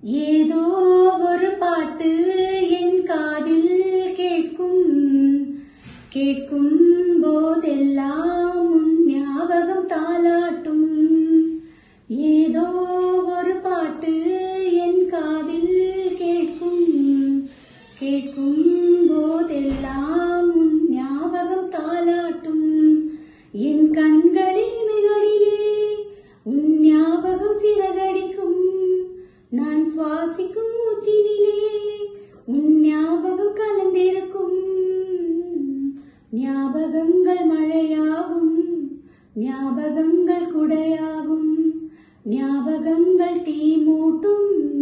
ஏதோ ஒரு பாட்டு என் காதில் கேட்கும் கேட்கும் போதெல்லாம் உன் ஞாபகம் தாலாட்டும். ஏதோ ஒரு பாட்டு என் காதில் கேட்கும் கேட்கும் போதெல்லாம் உன் ஞாபகம் தாலாட்டும். என் கண்களில் மிகடிலே உன் ஞாபகம் சிறகடிக்கும். நான் சுவாசிக்கும் மூச்சினிலே உன் ஞாபகம் கலந்திருக்கும். ஞாபகங்கள் மழையாகும், ஞாபகங்கள் குடையாகும், ஞாபகங்கள் தீ மூட்டும்.